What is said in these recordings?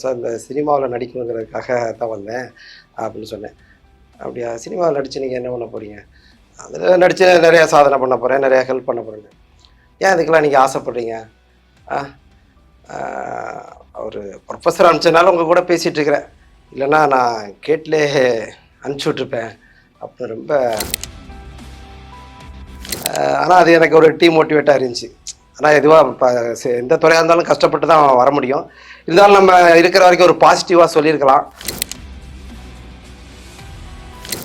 Sir இந்த சினிமாவில் நடிக்கணுங்கிறதுக்காக தான் வந்தேன் அப்படின்னு சொன்னேன். அப்படியா, சினிமாவில் நடித்து நீங்கள் என்ன பண்ண போகிறீங்க? அதில் நடித்து நிறையா சாதனை பண்ண போகிறேன், நிறையா ஹெல்ப் பண்ண போகிறேன்னு. ஏன் இதுக்கெல்லாம் நீங்கள் ஆசைப்பட்றீங்க? ஆ ஒரு ப்ரொஃபஸர் அனுப்பிச்சனால உங்கள் கூட பேசிகிட்டு இருக்கிறேன், இல்லைன்னா நான் கேட்லே அனுப்பிச்சி விட்ருப்பேன் அப்படின்னு ரொம்ப. ஆனால் அது எனக்கு ஒரு டிமோட்டிவேட்டாக இருந்துச்சு. ஆனால் எதுவாக இப்போ எந்த துறையாக இருந்தாலும் கஷ்டப்பட்டு தான் வர முடியும். இருந்தாலும் நம்ம இருக்கிற வரைக்கும் ஒரு பாசிட்டிவாக சொல்லியிருக்கலாம்.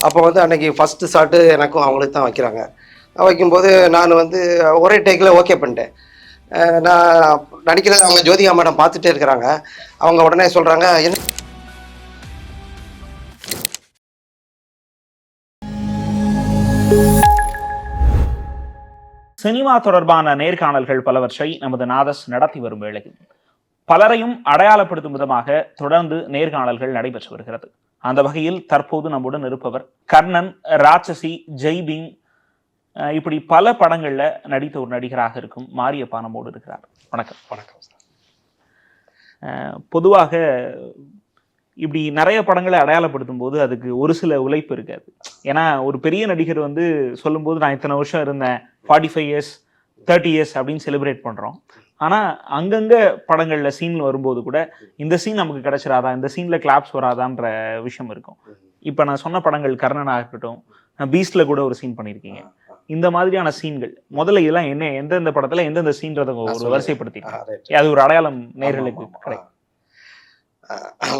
அப்போ வந்து அன்றைக்கி ஃபஸ்ட்டு ஷாட்டு எனக்கும் அவங்களுக்கு தான் வைக்கிறாங்க. வைக்கும்போது நான் வந்து ஒரே டேக்கில் ஓகே பண்ணிட்டேன். நான் நடிக்கிறத அவங்க ஜோதிகா மேடம் பார்த்துட்டே இருக்கிறாங்க. அவங்க உடனே சொல்கிறாங்க, என்ன சினிமா தொடர்பான நேர்காணல்கள் பலவற்றை நமது நாதஸ் நடத்தி வரும் வேளையில் பலரையும் அடையாளப்படுத்தும் விதமாக தொடர்ந்து நேர்காணல்கள் நடைபெற்று வருகிறது. அந்த வகையில் தற்போது நம்முடன் இருப்பவர் கர்ணன், ராட்சசி, ஜெய் பீம், இப்படி பல படங்கள்ல நடித்த ஒரு நடிகராக இருக்கும் மாரியப்பா நம்மோடு இருக்கிறார். வணக்கம். வணக்கம் சார். பொதுவாக இப்படி நிறைய படங்களை அடையாளப்படுத்தும் போது அதுக்கு ஒரு சில உழைப்பு இருக்காது. ஏன்னா ஒரு பெரிய நடிகர் வந்து சொல்லும்போது நான் இத்தனை வருஷம் இருந்தேன், 45 இயர்ஸ் 30 இயர்ஸ் அப்படின்னு செலிப்ரேட் பண்ணுறோம். ஆனால் அங்கங்கே படங்களில் சீன் வரும்போது கூட இந்த சீன் நமக்கு கிடைச்சிடாதா, இந்த சீனில் கிளாப்ஸ் வராதான்ற விஷயம் இருக்கும். இப்போ நான் சொன்ன படங்கள் கர்ணனாக இருக்கட்டும், பீஸ்டில் கூட ஒரு சீன் பண்ணியிருக்கீங்க. இந்த மாதிரியான சீன்கள் முதல்ல இதெல்லாம் என்ன, எந்தெந்த படத்தில் எந்தெந்த சீன்றதை ஒரு வரிசைப்படுத்திட்டு அது ஒரு அடையாளம் நேர்களுக்கு கிடைக்கும்.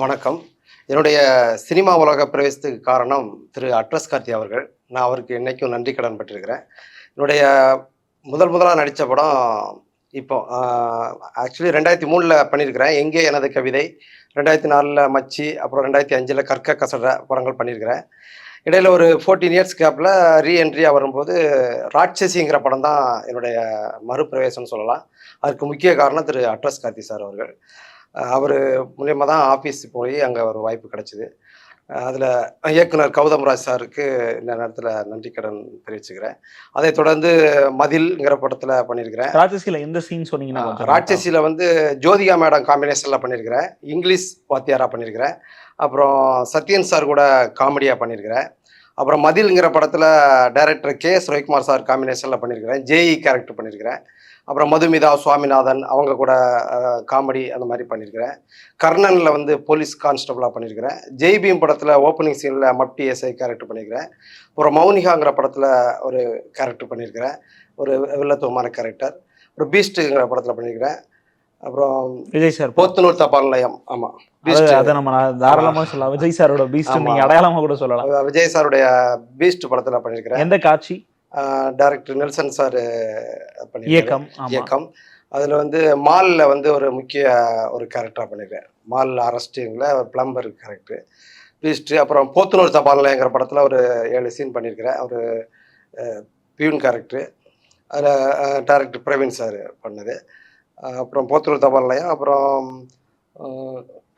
வணக்கம். என்னுடைய சினிமா உலக பிரவேசத்துக்கு காரணம் திரு அட்ரஸ் கார்த்தி அவர்கள். நான் அவருக்கு என்றைக்கும் நன்றி கடன் பட்டிருக்கிறேன். என்னுடைய முதலாக நடித்த படம் இப்போ ஆக்சுவலி 2003 பண்ணியிருக்கிறேன், எங்கே எனது கவிதை. 2004 மச்சி, அப்புறம் 2005 கற்க கசட படங்கள் பண்ணியிருக்கிறேன். இடையில் ஒரு 14 இயர்ஸ் கேப்பில் ரீஎன்ட்ரியாக வரும்போது ராட்சசிங்கிற படம் தான் என்னுடைய மறுபிரவேசம்னு சொல்லலாம். அதுக்கு முக்கிய காரணம் திரு அட்ரஸ் கார்த்தி சார் அவர்கள். அவர் மூலியமாக தான் ஆஃபீஸ் போய் அங்கே ஒரு வாய்ப்பு கிடச்சிது. அதில் இயக்குனர் கௌதம்ராஜ் சாருக்கு இந்த நேரத்தில் நன்றி கடன் தெரிவிச்சுக்கிறேன். அதை தொடர்ந்து மதில்ங்கிற படத்தில் பண்ணியிருக்கிறேன். ராட்சசியில் எந்த சீன் சொன்னீங்கன்னா? ராட்சசியில் வந்து ஜோதிகா மேடம் காம்பினேஷனில் பண்ணியிருக்கிறேன், இங்கிலீஷ் வாத்தியாராக பண்ணியிருக்கிறேன். அப்புறம் சத்யன் சார் கூட காமெடியாக பண்ணியிருக்கிறேன். அப்புறம் மதில்ங்கிற படத்தில் டைரக்டர் KS ரவிக்குமார் சார் காம்பினேஷனில் பண்ணியிருக்கிறேன், ஜேஇ கேரக்டர் பண்ணியிருக்கிறேன். அப்புறம் மதுமிதா, சுவாமிநாதன் அவங்க கூட காமெடி அந்த மாதிரி பண்ணியிருக்கிறேன். கர்ணனில் வந்து போலீஸ் கான்ஸ்டபிளாக பண்ணியிருக்கிறேன். ஜெய் பீம் படத்தில் ஓப்பனிங் சீனில் மப்டி எஸ்ஐ கேரக்டர் பண்ணியிருக்கிறேன். அப்புறம் மௌனிகாங்கிற படத்தில் ஒரு கேரக்டர் பண்ணியிருக்கிறேன், ஒரு வில்லத்துவமான கேரக்டர். ஒரு பீஸ்ட்டுங்கிற படத்தில் பண்ணியிருக்கிறேன். அப்புறம் விஜய் சார் போத்தனூர் தபால் நிலையம். ஆமாம், அதை நம்ம தாராளமாக சொல்லலாம். விஜய் சாரோட பீஸ்ட் நீங்கள் அடையாளமாக கூட சொல்லலாம். விஜய் சாருடைய பீஸ்ட் படத்தில் பண்ணியிருக்கிறேன். எந்த காட்சி? டைரக்டர் நெல்சன் சார் இயக்கம். அதில் வந்து மாலில் வந்து ஒரு முக்கிய ஒரு கேரக்டராக பண்ணியிருக்கேன். மாலில் அரெஸ்டிங்கில் ஒரு பிளம்பர் கேரக்டர் பீஸ்ட்டு. அப்புறம் போத்தனூர் தபால் நிலையங்கிற படத்தில் ஒரு 7 சீன் பண்ணியிருக்கிறேன், ஒரு பியூன் கேரக்டர். அதில் டைரக்டர் பிரவீன் சார் பண்ணது. அப்புறம் போத்தனூர் தபால் நிலையம். அப்புறம்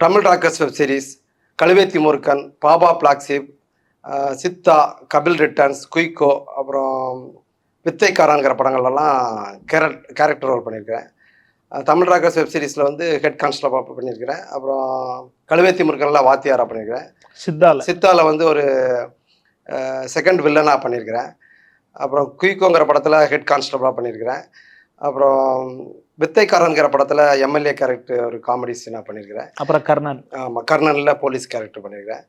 Tamil rockers web series, Kazhuvethi Moorkan, Baba blacksheep, Chithha, Kapil returns, Kuiko, அப்புறம் வித்தைக்காரங்கிற படங்கள்லாம் கேரக்டர் ரோல் பண்ணியிருக்கிறேன். தமிழ் ராக்கர்ஸ் வெப் சீரிஸில் வந்து ஹெட் கான்ஸ்டபிளாக பண்ணியிருக்கிறேன். அப்புறம் கழுவேத்தி முருக்கனில் வாத்தியாராக பண்ணியிருக்கிறேன். சித்தாவில் வந்து ஒரு செகண்ட் வில்லனாக பண்ணியிருக்கிறேன். அப்புறம் குயிக்கோங்கிற படத்தில் ஹெட் கான்ஸ்டபிளாக பண்ணியிருக்கிறேன். அப்புறம் வித்தைக்காரன்கிற படத்தில் எம்எல்ஏ கேரக்டர் ஒரு காமெடி சீனாக பண்ணியிருக்கிறேன். அப்புறம் கர்ணன். ஆமாம், கர்ணனில் போலீஸ் கேரக்டர் பண்ணியிருக்கிறேன்.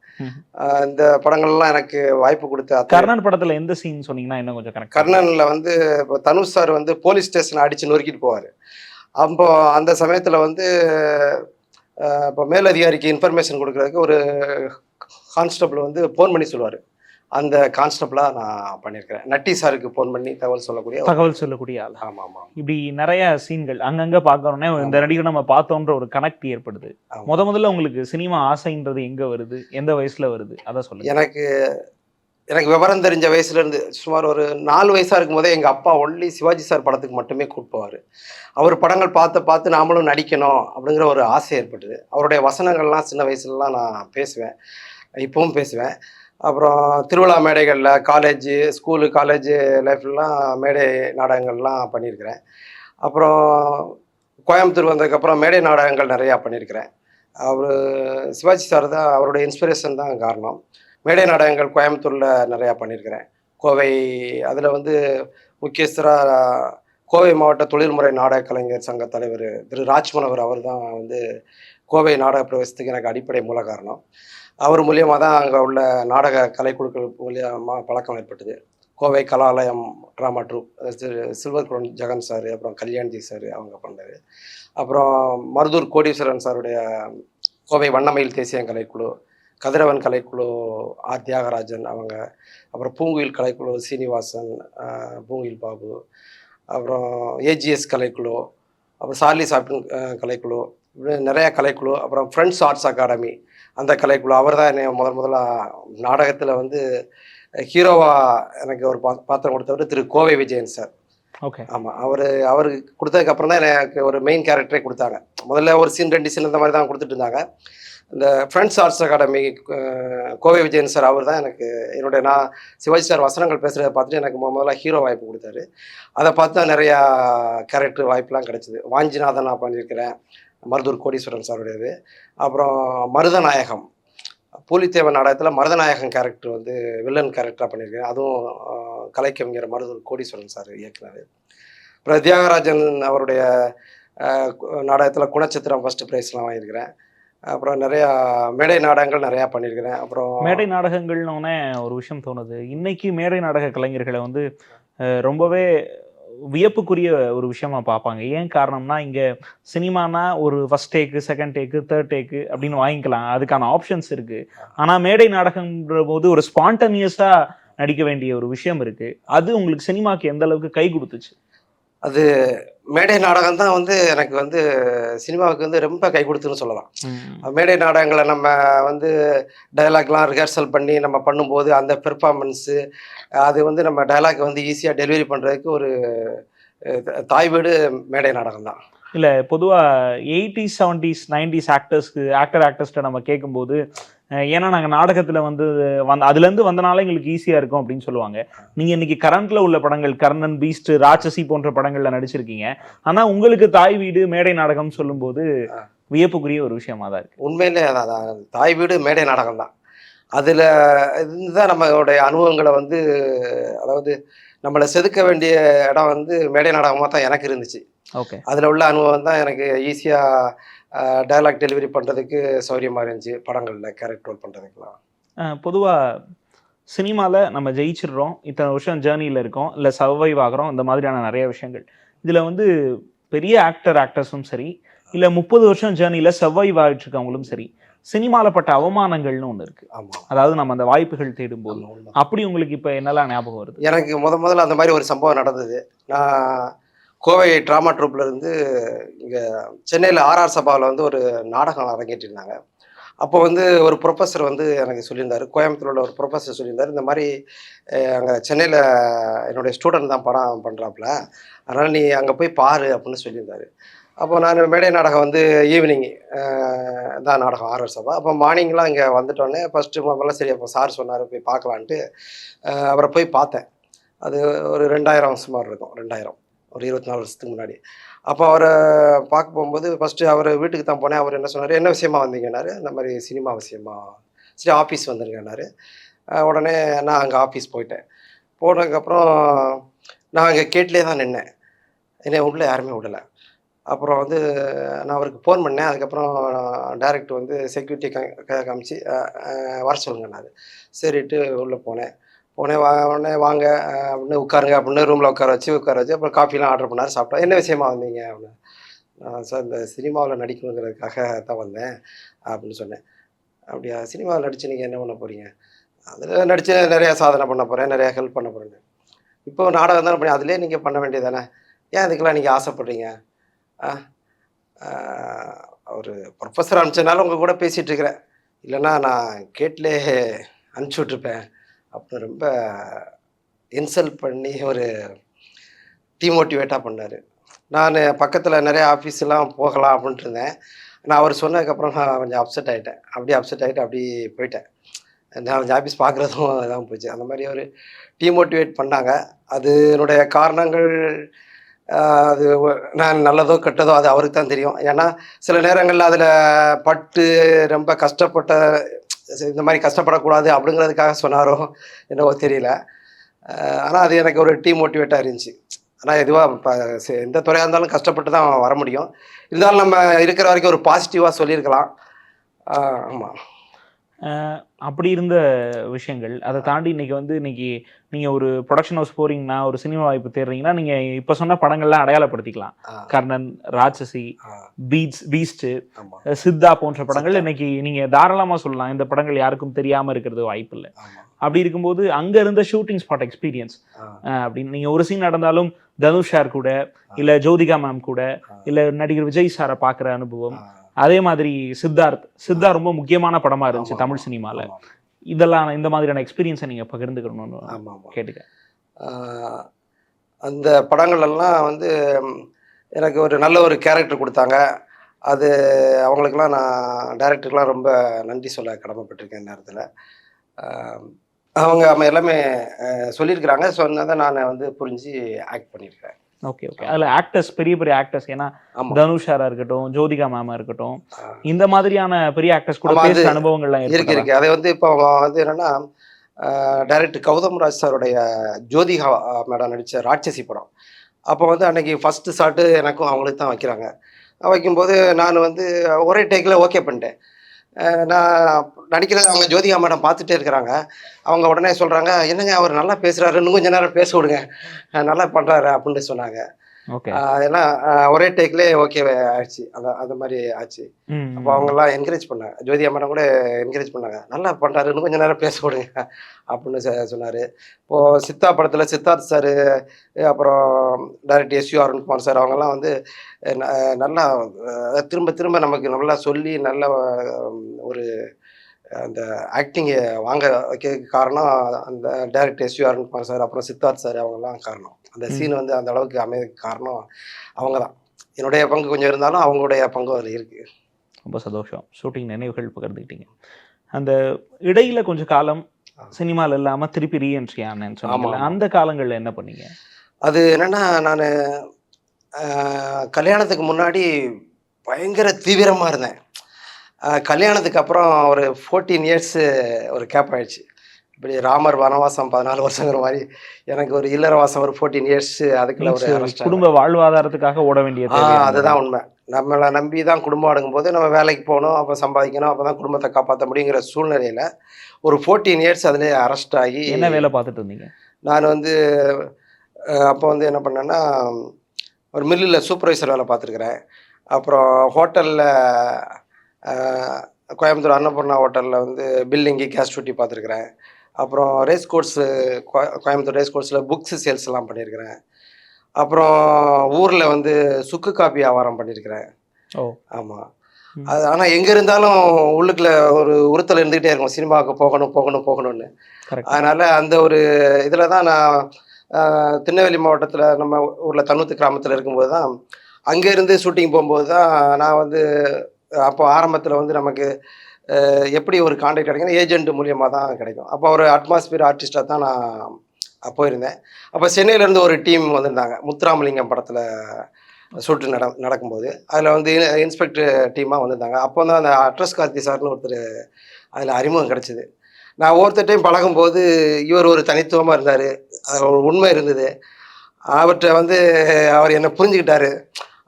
இந்த படங்கள்லாம் எனக்கு வாய்ப்பு கொடுத்த. கர்ணன் படத்தில் எந்த சீன் சொன்னீங்கன்னா இன்னும் கொஞ்சம் கரெக்ட். கர்ணனில் வந்து இப்போ தனுஷ் சார் வந்து போலீஸ் ஸ்டேஷனை அடித்து நொறுக்கிட்டு போவார். அப்போ அந்த சமயத்தில் வந்து இப்போ மேலதிகாரிக்கு இன்ஃபர்மேஷன் கொடுக்குறதுக்கு ஒரு கான்ஸ்டபிள் வந்து ஃபோன் பண்ணி சொல்லுவார். அந்த கான்ஸ்டபிளாக நான் பண்ணியிருக்கிறேன். நட்டி சாருக்கு ஃபோன் பண்ணி தகவல் சொல்லக்கூடிய ஆள். ஆமாம் ஆமாம். இப்படி நிறைய சீன்கள் அங்கங்கே பார்க்கறோன்னே இந்த நடிகர் நம்ம பார்த்தோன்ற ஒரு கனெக்ட் ஏற்படுது. முதல்ல உங்களுக்கு சினிமா ஆசைன்றது எங்கே வருது, எந்த வயசில் வருது, அதை சொல்லுங்கள். எனக்கு விவரம் தெரிஞ்ச வயசுலேருந்து சுமார் ஒரு 4 வயசாக இருக்கும்போதே எங்கள் அப்பா ஒன்லி சிவாஜி சார் படத்துக்கு மட்டுமே கூப்பிட்டு போவார். அவர் படங்கள் பார்த்து நாமளும் நடிக்கணும் அப்படிங்கிற ஒரு ஆசை ஏற்பட்டது. அவருடைய வசனங்கள்லாம் சின்ன வயசுலலாம் நான் பேசுவேன், இப்போவும் பேசுவேன். அப்புறம் திருவிழா மேடைகளில் ஸ்கூலு காலேஜ் லைஃப்லாம் மேடை நாடகங்கள்லாம் பண்ணியிருக்கிறேன். அப்புறம் கோயம்புத்தூர் வந்ததுக்கப்புறம் மேடை நாடகங்கள் நிறையா பண்ணியிருக்கிறேன். அவர் சிவாஜி சார் தான், அவருடைய இன்ஸ்பிரேஷன் தான் காரணம். மேடை நாடகங்கள் கோயம்புத்தூரில் நிறையா பண்ணியிருக்கிறேன். கோவை அதில் வந்து முக்கியஸ்தரா கோவை மாவட்ட தொழில்முறை நாடக கலைஞர் சங்க தலைவர் திரு ராஜ்மனோகர் அவர் தான் வந்து கோவை நாடக பிரவேசத்துக்கு எனக்கு அடிப்படை மூல காரணம். அவர் மூலியமாக தான் அங்கே உள்ள நாடக கலைக்குழுக்கள் மூலியமாக பழக்கம் ஏற்பட்டது. Kovai Kalalayam drama troupe silver crown Jagan sir, அப்புறம் கல்யாண்ஜி சார் அவங்க பண்ணது. அப்புறம் மருதூர் கோடீஸ்வரன் சாருடைய கோவை வண்ணமயில் தேசிய கலைக்குழு, கதிரவன் கலைக்குழு ஆர் தியாகராஜன் அவங்க, அப்புறம் பூங்குயில் கலைக்குழு சீனிவாசன், பூங்குயில் பாபு, அப்புறம் ஏஜிஎஸ் கலைக்குழு, அப்புறம் சார்லி சாப்டின் கலைக்குழு, இப்படி நிறையா கலைக்குழு. அப்புறம் ஃப்ரெண்ட்ஸ் ஆர்ட்ஸ் அகாடமி அந்த கலைக்குழு. அவர் தான் என்னை முதலாக நாடகத்தில் வந்து ஹீரோவாக எனக்கு ஒரு பாத்திரம் கொடுத்தவர் திரு கோவை விஜயன் சார். ஓகே. ஆமாம், அவருக்கு கொடுத்ததுக்கப்புறம் தான் எனக்கு ஒரு மெயின் கேரக்டரே கொடுத்தாங்க. முதல்ல ஒரு சீன் 2 சீன் இந்த மாதிரி தான் கொடுத்துட்டு இருந்தாங்க. இந்த friends arts academy Kovai Vijayan sir அவர் தான் எனக்கு நான் சிவாஜி சார் வசனங்கள் பேசுகிறத பார்த்துட்டு எனக்கு முதல்ல ஹீரோ வாய்ப்பு கொடுத்தாரு. அதை பார்த்து தான் நிறையா கேரக்டர் வாய்ப்புலாம் கிடச்சிது. வாஞ்சிநாதன் நான் பண்ணியிருக்கிறேன், மருதூர் கோடீஸ்வரன் சாருடையது. அப்புறம் மருதநாயகம் பூலித்தேவன் நாடகத்தில் மருதநாயகம் கேரக்டர் வந்து வில்லன் கேரக்டராக பண்ணியிருக்கேன். அதுவும் கலைக்கவிஞர் மருதூர் கோடீஸ்வரன் சார் இயக்குனார். அப்புறம் தியாகராஜன் அவருடைய நாடகத்தில் குணச்சித்திரம் ஃபஸ்ட்டு ப்ரைஸ்லாம் வாங்கியிருக்கிறேன். அப்புறம் நிறையா மேடை நாடகங்கள் நிறையா பண்ணியிருக்கிறேன். அப்புறம் மேடை நாடகங்கள்னோடனே ஒரு விஷயம் தோணுது. இன்னைக்கு மேடை நாடக கலைஞர்களை வந்து ரொம்பவே வியப்புக்குரிய ஒரு விஷயமா பார்ப்பாங்க. ஏன் காரணம்னா, இங்க சினிமானா ஒரு ஃபர்ஸ்ட் டேக்கு, செகண்ட் டேக்கு, தேர்ட் டேக்கு அப்படின்னு வாங்கிக்கலாம். அதுக்கான ஆப்ஷன்ஸ் இருக்கு. ஆனா மேடை நாடகம்ன்ற போது ஒரு ஸ்பான்டனியஸா நடிக்க வேண்டிய ஒரு விஷயம் இருக்கு. அது உங்களுக்கு சினிமாக்கு எந்த அளவுக்கு கை கொடுத்துச்சு? அது மேடை நாடகம் தான் வந்து எனக்கு வந்து சினிமாவுக்கு வந்து ரொம்ப கை கொடுத்துன்னு சொல்லலாம். மேடை நாடகங்களை நம்ம வந்து டைலாக்லாம் ரிஹர்சல் பண்ணி நம்ம பண்ணும்போது அந்த பெர்ஃபார்மன்ஸு அது வந்து நம்ம டைலாக் வந்து ஈஸியாக டெலிவரி பண்ணுறதுக்கு ஒரு தாய் வீடு மேடை நாடகம் தான். இல்லை, பொதுவாக 80s 70s 90s ஆக்டர்ஸ்ட்டை நம்ம கேட்கும்போது, ஏன்னா நாங்கள் நாடகத்தில் வந்து அதுலேருந்து வந்தனால எங்களுக்கு ஈஸியாக இருக்கும் அப்படின்னு சொல்லுவாங்க. நீங்கள் இன்னைக்கு கரண்ட்ல உள்ள படங்கள் கர்ணன், பீஸ்ட், ராட்சசி போன்ற படங்களில் நடிச்சிருக்கீங்க. ஆனால் உங்களுக்கு தாய் வீடு மேடை நாடகம் சொல்லும்போது வியப்புக்குரிய ஒரு விஷயமா தான் இருக்கு. உண்மையிலே அதான் தாய் வீடு மேடை நாடகம் தான். அதில் இதுதான் நம்மளுடைய அனுபவங்களை வந்து, அதாவது நம்மளை செதுக்க வேண்டிய இடம் வந்து மேடை நாடகமாக தான் எனக்கு இருந்துச்சு. ஓகே. அதில் உள்ள அனுபவம் தான் எனக்கு ஈஸியாக டயலாக் டெலிவரி பண்ணுறதுக்கு சௌரியமாக இருந்துச்சு, படங்களில் கேரக்டர் ரோல் பண்ணுறதுக்கெலாம். பொதுவாக சினிமாவில் நம்ம ஜெயிச்சிடுறோம், இத்தனை வருஷம் ஜேர்னியில் இருக்கோம், இல்லை சர்வைவ் ஆகிறோம், இந்த மாதிரியான நிறைய விஷயங்கள். இதில் வந்து பெரிய ஆக்டர்ஸும் சரி, இல்லை 30 வருஷம் ஜேர்னியில் சர்வைவ் ஆகிட்டு இருக்கவங்களும் சரி, சினிமாவில் பட்ட அவமானங்கள்னு ஒன்று இருக்கு. அதாவது நம்ம அந்த வாய்ப்புகள் தேடும்போது, அப்படி உங்களுக்கு இப்போ என்னெல்லாம் ஞாபகம் வருது? எனக்கு முதல்ல அந்த மாதிரி ஒரு சம்பவம் நடந்தது. நான் கோவை ட்ராமா ட்ரூப்ல இருந்து இங்கே சென்னையில் ஆர்ஆர் சபாவில் வந்து ஒரு நாடகம் அரங்கேற்றி இருந்தாங்க. அப்போ வந்து ஒரு ப்ரொஃபஸர் வந்து எனக்கு சொல்லியிருந்தார், கோயம்புத்தூரில் ஒரு ப்ரொஃபஸர் சொல்லியிருந்தார், இந்த மாதிரி அங்கே சென்னையில் என்னுடைய ஸ்டூடெண்ட் தான் படம் பண்ணுறாப்புல, அதனால் நீ அங்கே போய் பாரு அப்படின்னு சொல்லியிருந்தார். அப்போ நான் மேடை நாடகம் வந்து ஈவினிங் தான் நாடகம் ஆர்ஆர் சபா. அப்போ மார்னிங்லாம் இங்கே வந்துட்டோன்னே ஃபஸ்ட்டு முதல்ல சரி அப்போ சார் சொன்னார் போய் பார்க்கலான்ட்டு அவரை போய் பார்த்தேன். அது ஒரு 2000 சுமார் இருக்கும், 2000 ஒரு 24 வருஷத்துக்கு முன்னாடி. அப்போ அவரை பார்க்க போகும்போது ஃபஸ்ட்டு அவர் வீட்டுக்கு தான் போனேன். அவர் என்ன சொன்னார், என்ன விஷயமா வந்தீங்கன்னாரு. இந்த மாதிரி சினிமா விஷயமா, சரி ஆஃபீஸ் வந்துருங்கன்னாரு. உடனே நான் அங்கே ஆஃபீஸ் போயிட்டேன். போனதுக்கப்புறம் நான் அங்கே கேட்லேயே தான் நின்னேன், என்னை உள்ளே யாருமே விடலை. அப்புறம் வந்து நான் அவருக்கு ஃபோன் பண்ணேன். அதுக்கப்புறம் டைரக்டர் வந்து செக்யூரிட்டி காமிச்சு வர சொல்லுங்கன்னாரு. சரிட்டு உள்ளே போனேன். உடனே வாங்க அப்படின்னு உட்காருங்க அப்படின்னு ரூமில் உட்கார வச்சு அப்புறம் காஃபிலாம் ஆர்டர் பண்ணார், சாப்பிட்டோம். என்ன விஷயமா வந்தீங்க அப்படின்னு. சார் இந்த சினிமாவில் நடிக்கணுங்கிறதுக்காக தான் வந்தேன் அப்படின்னு சொன்னேன். அப்படியா, சினிமாவில் நடித்து நீங்கள் என்ன பண்ண போகிறீங்க? அதில் நடித்து நிறையா சாதனை பண்ண போகிறேன், நிறையா ஹெல்ப் பண்ண போகிறேன்னு. இப்போ நாடகம் தானே பண்ணி அதிலே நீங்கள் பண்ண வேண்டியது தானே, ஏன் அதுக்கெல்லாம் நீங்கள் ஆசைப்படுறீங்க? ஒரு ப்ரொஃபஸர் அனுப்பிச்சதுனால உங்கள் கூட பேசிகிட்டு இருக்கிறேன், இல்லைன்னா நான் கேட்லே அனுப்பிச்சி விட்ருப்பேன் அப்படின்னு ரொம்ப இன்சல்ட் பண்ணி ஒரு டிமோட்டிவேட்டாக பண்ணார். நான் பக்கத்தில் நிறைய ஆஃபீஸ்லாம் போகலாம் அப்படின்ட்டு இருந்தேன். நான் அவர் சொன்னதுக்கப்புறம் நான் கொஞ்சம் அப்செட் ஆகிட்டேன். அப்படியே போயிட்டேன். நான் கொஞ்சம் ஆஃபீஸ் பார்க்குறதும் இதான் போச்சு. அந்த மாதிரி ஒரு டிமோட்டிவேட் பண்ணாங்க. அது என்னுடைய காரணங்கள் அது நான் நல்லதோ கெட்டதோ அது அவருக்கு தான் தெரியும். ஏன்னா சில நேரங்கள்ல அதில் பட்டு ரொம்ப கஷ்டப்பட்ட இந்த மாதிரி கஷ்டப்படக்கூடாது அப்படிங்கிறதுக்காக சொன்னாரோ என்னவோ தெரியல. ஆனா அது எனக்கு ஒரு டீமோட்டிவேட்டா இருந்துச்சு. ஆனா எதுவா எந்த துறையா இருந்தாலும் கஷ்டப்பட்டு தான் வர முடியும். இருந்தாலும் நம்ம இருக்கிற வரைக்கும் ஒரு பாசிட்டிவா சொல்லியிருக்கலாம். ஆமா. அப்படி இருந்த விஷயங்கள் அதை தாண்டி இன்னைக்கு நீங்க ஒரு ப்ரொடக்ஷன் ஹவுஸ் போறீங்கன்னா, ஒரு சினிமா வாய்ப்பு தேடுறீங்கன்னா, நீங்க இப்ப சொன்ன படங்கள்லாம் அடையாளப்படுத்திக்கலாம். ஆ, கர்ணன், ராட்சசி, ஆ, பீஸ்ட், ஆமா, சித்தா போன்ற படங்கள் சித்தா. இன்னைக்கு நீங்க தாராளமா சொல்லலாம். இந்த படங்கள் யாருக்கும் தெரியாம இருக்கிறது வாய்ப்பு இல்ல. ஆமா. அப்படி இருக்கும்போது அங்க இருந்த ஷூட்டிங் ஸ்பாட் எக்ஸ்பீரியன்ஸ் ஆ, அப்படின்னு நீங்க ஒரு சீன் நடந்தாலும் தனுஷ் சார் கூட, ஆ, இல்ல ஜோதிகா மேம் கூட, ஆ, இல்ல நடிகர் விஜய் சாரை பார்க்குற அனுபவம், ஆ, அதே மாதிரி சித்தா ஆ. ரொம்ப முக்கியமான படமா இருந்துச்சு ஆமா, ஆமா, தமிழ் சினிமால. ஆமா, இதெல்லாம் இந்த மாதிரியான எக்ஸ்பீரியன்ஸை நீங்க பகிர்ந்துக்கணும்னு ஆமா, ஆமா. கேட்டுக்க. ஆ, அந்த படங்கள் எல்லாம் வந்து எனக்கு ஒரு நல்ல ஒரு கேரக்டர் குடுத்தாங்க. அது அவங்களுக்கெல்லாம் நான் டைரக்டருக்கெல்லாம் ரொம்ப நன்றி சொல்ல கடமைப்பட்டிருக்கேன் இந்த நேரத்தில. அ அவங்க எல்லாமே சொல்லியிருக்கிறாங்க. சொன்னத நானு வந்து புரிஞ்சு ஆக்ட் பண்ணியிருக்கிறேன். ஓகே. ஆமா, அதுல ஆக்டர்ஸ் பெரிய பெரிய ஆக்டர்ஸ் ஏன்னா ஆமா. தனுஷ் சாரா இருக்கட்டும், ஜோதிகா மேமா இருக்கட்டும், ஆ. இந்த மாதிரியான பெரிய ஆக்டர்ஸ் கூட ஆமா அது பேசுற அனுபவங்கள்லாம் இருக்கு, ஏற்பட்டதா? இருக்கு. அது வந்து இப்போ வந்து என்னன்னா, டைரக்டர் கௌதம் ராஜ் சாருடைய ஜோதிகா மேடம் நடிச்ச ராட்சசி படம். அப்போ வந்து அன்னைக்கு ஃபர்ஸ்ட்டு ஷாட்டு எனக்கும் அவங்களுக்கு தான் வைக்கிறாங்க. வைக்கும்போது நான் வந்து ஒரே டேக்ல ஓகே பண்ணிட்டேன். நான் நடிக்கிறத அவங்க ஜோதிகா மேடம் பார்த்துட்டே இருக்கிறாங்க. அவங்க உடனே சொல்றாங்க, "என்னங்க அவரு நல்லா பேசுறாரு. இன்னும் கொஞ்ச நேரம் பேச விடுங்க. நல்லா பண்றாரு" அப்படின்னு சொன்னாங்க. ஓகே. ஏன்னா ஒரே டேக்லயே ஓகே ஆயிடுச்சு. அந்த மாரி ஆச்சு. அப்போ ம். அவங்கலாம் என்கரேஜ் பண்ணாங்க. ஜோதிகா மேடம் கூட என்கரேஜ் பண்ணாங்க. "நல்லா பண்றாரு. இன்னும் கொஞ்ச நேரம் பேச விடுங்க" அப்படின்னு சொன்னாரு. இப்போ சித்தா படத்துல சித்தார்த் சாரு, அப்புறம் டைரக்டர் எஸ்.யு. அருண்குமார் சார் அவங்கலாம் வந்து ந நல்லா திரும்ப திரும்ப நமக்கு நல்லா சொல்லி நல்ல ஒரு அந்த ஆக்டிங்க வாங்க வைக்கிறதுக்கு காரணம் அந்த டைரக்டர் எஸ்.யு. அருண்குமார் சார், அப்புறம் சித்தார்த் சார் அவங்கலாம் காரணம். அந்த ம். சீன் வந்து அந்த அளவுக்கு அமையறதுக்கு காரணம் அவங்க தான். என்னுடைய பங்கு கொஞ்சம் இருந்தாலும் அவங்களுடைய பங்கும் அதில இருக்கு. ரொம்ப சந்தோஷம். ஷூட்டிங் நினைவுகள் பகிர்ந்துக்கிட்டீங்க. அந்த இடையில கொஞ்சம் காலம் ஆ. சினிமால இல்லாம திருப்பி ரீஎன்ட்ரி ஆனேன்னு ஆமா, சொன்னீங்கல்ல, ஆமா. அந்த காலங்கள்ல என்ன பண்ணீங்க? அது என்னன்னா, நானு அ கல்யாணத்துக்கு முன்னாடி பயங்கர தீவிரமா இருந்தேன். கல்யாணத்துக்கு அப்புறம் ஒரு 14 இயர்ஸ் ஒரு கேப் ஆயிடுச்சு. இப்படி ராமர் வனவாசம் 14 வருஷங்கிற மாரி, எனக்கு ஒரு இல்லறவாசம் ஒரு 14 இயர்ஸ் அதுக்குள்ள ஒரு மீன்ஸ் அரெஸ்ட் குடும்ப ஆனேன். வாழ்வாதாரத்துக்காக ஓட வேண்டிய தேவை இருந்ததா? அதுதான் உண்ம. நம்மள நம்பி தான் குடும்பம் அடங்கும்போது, நம்ம வேலைக்கு போணும், அப்ப சம்பாதிக்கணும், அப்பதான் குடும்பத்த காப்பாத்த முடியுங்கிற சூழ்நிலையில, ஒரு 14 இயர்ஸ் அதிலயே அரெஸ்ட் ஆகி, என்ன வேலை பார்த்துட்டு இருந்தீங்க? நான் வந்து அப்போ வந்து என்ன பண்ணேன்னா, ஒரு மில்லுல சூப்பர்வைசர் வேலை பார்த்துருக்கிறேன். அப்புறம் ஹோட்டல்ல அ கோயம்புத்தூர் அன்னபூர்ணா ஹோட்டல்ல வந்து பில்லிங்கு, கேஷ் டியூட்டி பார்த்துருக்கிறேன். அப்புறம் ரேஸ் கோர்ஸு கோயம்புத்தூர் ரேஸ் கோர்ஸ்ல புக்ஸ் சேல்ஸ்லாம் பண்ணியிருக்கிறேன். அப்புறம் ஊர்ல வந்து சுக்கு காப்பி வியாபாரம் பண்ணியிருக்கிறேன். ஓ! ஆமா. ம். அது ஆனா எங்க இருந்தாலும் உள்ளுக்குள்ள ஒரு உறுத்தல் இருந்துகிட்டே இருக்கும். சினிமாவுக்கு போகணும், போகணும், போகணும்னு. கரெக்ட். அதனால அந்த ஒரு இதில தான் நான் திருநெல்வேலி மாவட்டத்தில நம்ம ஊர்ல தன்னூத்து கிராமத்தில இருக்கும்போது தான், அங்கேருந்து ஷூட்டிங் போம்போது தான் நான் வந்து அப்போ ஆரம்பத்தில வந்து நமக்கு எப்படி ஒரு கான்டாக்ட் கிடைக்கும்னா, ஏஜென்ட் மூலியமா தான் கிடைக்கும். அப்போ ஒரு அட்மாஸ்பியர் ஆர்டிஸ்ட்டா தான் நான் போயிருந்தேன். அப்போ சென்னையிலேருந்து ஒரு டீம் வந்திருந்தாங்க. முத்துராமலிங்கம் படத்தில ஷூட் நடக்கும்போது, அதில வந்து இன்ஸ்பெக்டர் டீமா வந்திருந்தாங்க. அப்போ தான் அந்த அட்ரஸ் கார்த்தி சார்ன்னு ஒருத்தரு அதில அறிமுகம் கிடைச்சது. நான் ஒவ்வொருத்தர்ட்டயும் பழகும்போது, இவர் ஒரு தனித்துவமா இருந்தாரு. அதுல ஒரு உண்மை இருந்தது. அவர்ட்ட வந்து அவர் என்ன புரிஞ்சுக்கிட்டாரு.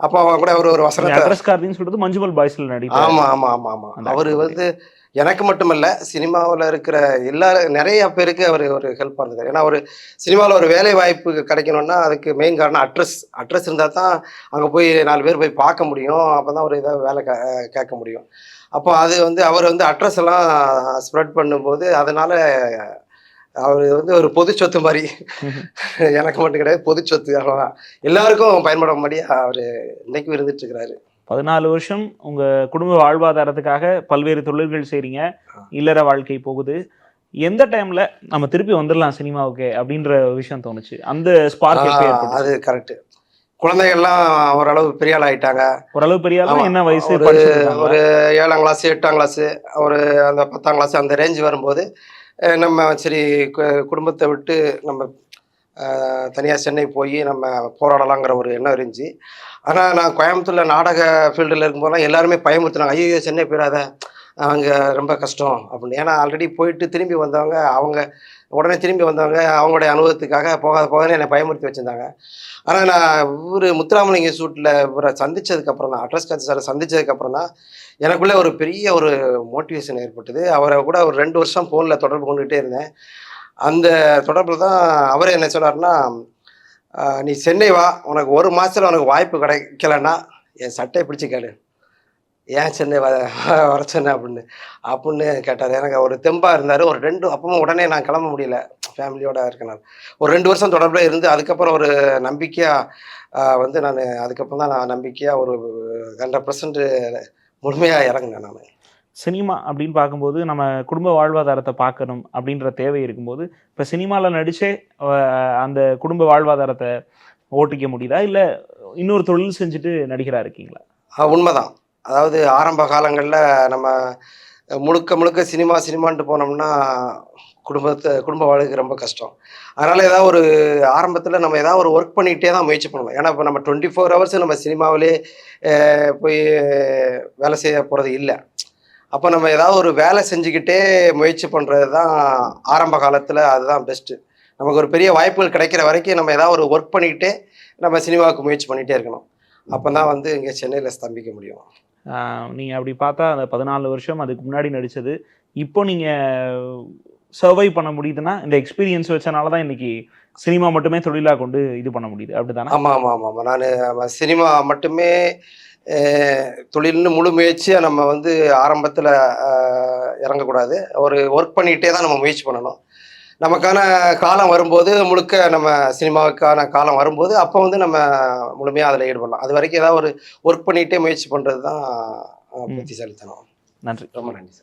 அப்போ அவன் கூட அவரு ஒரு நீங்க வசனத்த அட்ரஸ் கார்த்தின்னு சொல்றது மஞ்சுமல் பாய்ஸ்ல நடித்த ஆமா, ஆமா, ஆமா, ஆமா. அந்த அவரு ஆக்டர் வந்து இல்லையா? எனக்கு மட்டுமல்ல, சினிமாவுல இருக்கிற நெறைய பேருக்கு அவரு ஒரு ஹெல்ப்பா இருந்திருக்காரு. ஏன்னா, ஒரு சினிமாவுல ஒரு வேலை வாய்ப்பு கிடைக்கணும்னா, அதுக்கு மெயின் காரணம் அட்ரஸ். அட்ரஸ் இருந்தா தான் அங்க போய் 4 பேர் போய் பார்க்க முடியும். அப்பதான் ஒரு வேலை கேட்க முடியும். அப்போ அது வந்து அவர் வந்து அட்ரஸ் எல்லாம் ஸ்ப்ரெட் பண்ணும்போது, அதனால அவரு வந்து ஒரு பொது சொத்து மாரி. ம்ஹ்ம். எனக்கு மட்டும் கிடையாது. பொது சொத்து. அவ்வளோதான். எல்லாருக்கும் பயன்படும்படியா அவரு இன்னைக்கும் இருந்துட்டு இருக்கிறாரு. 14 வருஷம் உங்க குடும்ப வாழ்வாதாரத்துக்காக பல்வேறு தொழில்கள் செய்றீங்க. ஆ. இல்லற வாழ்க்கை போகுது. எந்த டைம்ல நம்ம திருப்பி வந்துரலாம் சினிமாவுக்கு அப்படின்ற விஷயம் தோணுச்சு? அந்த ஆ ஸ்பார்க் எப்ப ஏற்பட்டுச்சு? அது கரெக்ட்டு. குழந்தைகள்லாம் ஓரளவு பெரிய ஆள் ஆயிட்டாங்க. ஓரளவு பெரிய ஆளுனா ஆமா. என்ன வயசு? ஒரு படிச்சுட்டு இருக்காங்களா? ஒரு 7ஆம் கிளாஸ், 8ஆம் கிளாஸ், ஒரு அந்த 10ஆம் கிளாஸ் அந்த ரேஞ்ச் வரும்போது, நம்ம சரி குடும்பத்த விட்டு நம்ம தனியாக சென்னை போய் நம்ம போராடலாங்கிற ஒரு எண்ணம் இருந்துச்சு. ஆனால் நான் கோயம்புத்தூரில் நாடக ஃபீல்டில் இருக்கும்போதெல்லாம் எல்லாருமே பயமுறுத்துனாங்க, ஐயோ சென்னை போயிடாத, அங்கே ரொம்ப கஷ்டம் அப்படின்னு. ஏன்னா ஆல்ரெடி போயிட்டு திரும்பி வந்தவங்க, அவங்க உடனே திரும்பி வந்தவங்க அவங்களுடைய அனுபவத்துக்காக போகாதன்னு என்னை பயமுறுத்தி வச்சுருந்தாங்க. ஆனால் நான் முத்துராமலிங்க இன்ஸ்டியூட்டில் இவரை சந்தித்ததுக்கப்புறம் தான், அட்ரஸ் காட்சி சாரை சந்தித்ததுக்கப்புறம் தான் எனக்குள்ளே ஒரு பெரிய ஒரு மோட்டிவேஷன் ஏற்பட்டது. அவரை கூட ஒரு 2 வருஷம் ஃபோனில் தொடர்பு கொண்டுகிட்டே இருந்தேன். அந்த தொடர்பில் தான் அவரே என்ன சொன்னார்னா, நீ சென்னை வா, உனக்கு 1 மாதத்துல உனக்கு வாய்ப்பு கிடைக்கலன்னா என் சட்டையை பிடிச்சி கேளு, ஏன் சென்னை வர சொன்னேன் அப்படின்னு கேட்டார். எனக்கு ஒரு தெம்பாக இருந்தார். ஒரு 2 அப்பவும் உடனே நான் கிளம்ப முடியல, ஃபேமிலியோட இருக்கனால. ஒரு 2 வருஷம் தொடர்பில் இருந்து அதுக்கப்புறம் ஒரு நம்பிக்கையாக வந்து நான் அதுக்கப்புறம் தான் நான் நம்பிக்கையாக ஒரு 100% முழுமையாக இறங்கினேன் நான். சினிமா அப்படின்னு பார்க்கும்போது நம்ம குடும்ப வாழ்வாதாரத்தை பார்க்கணும் அப்படின்ற தேவை இருக்கும்போது, இப்போ சினிமாவில் நடிச்சே அந்த குடும்ப வாழ்வாதாரத்தை ஓட்டிக்க முடியுதா, இல்லை இன்னொரு தொழில் செஞ்சுட்டு நடிகராக இருக்கீங்களா? உண்மைதான். அதாவது ஆரம்ப காலங்களில் நம்ம முழுக்க சினிமான்ட்டு போனோம்னா குடும்ப வாழ்க்கை ரொம்ப கஷ்டம். அதனால் ஏதாவது ஒரு ஆரம்பத்தில் நம்ம ஏதாவது ஒரு ஒர்க் பண்ணிகிட்டே தான் முயற்சி பண்ணுவோம். ஏன்னா இப்போ நம்ம 24 ஹவர்ஸ் நம்ம சினிமாவிலே போய் வேலை செய்ய போகிறது இல்லை. அப்போ நம்ம ஏதாவது ஒரு வேலை செஞ்சுக்கிட்டே முயற்சி பண்ணுறது தான் ஆரம்ப காலத்தில், அதுதான் பெஸ்ட்டு. நமக்கு ஒரு பெரிய வாய்ப்புகள் கிடைக்கிற வரைக்கும் நம்ம ஏதாவது ஒரு ஒர்க் பண்ணிக்கிட்டே நம்ம சினிமாவுக்கு முயற்சி பண்ணிகிட்டே இருக்கணும். அப்போ தான் வந்து இங்கே சென்னையில் ஸ்தம்பிக்க முடியும். நீங்கள் அப்படி பார்த்தா அந்த 14 வருஷம் அதுக்கு முன்னாடி நடித்தது, இப்போ நீங்கள் சர்வை பண்ண முடியுதுன்னா இந்த எக்ஸ்பீரியன்ஸ் வச்சனால தான் இன்னைக்கு சினிமா மட்டுமே தொழிலாக கொண்டு இது பண்ண முடியுது, அப்படிதானே? ஆமாம். நான் சினிமா மட்டுமே தொழில்னு முழு முயற்சியாக நம்ம வந்து ஆரம்பத்தில் இறங்கக்கூடாது. ஒரு ஒர்க் பண்ணிகிட்டே தான் நம்ம முயற்சி பண்ணணும். நமக்கான காலம் வரும்போது, முழுக்க நம்ம சினிமாவுக்கான காலம் வரும்போது, அப்போ வந்து நம்ம முழுமையாக அதில் ஈடுபடலாம். அது வரைக்கும் ஏதாவது ஒரு ஒர்க் பண்ணிகிட்டே முயற்சி பண்ணுறது தான் புத்திசாலித்தனம். நன்றி. ரொம்ப நன்றி சார்.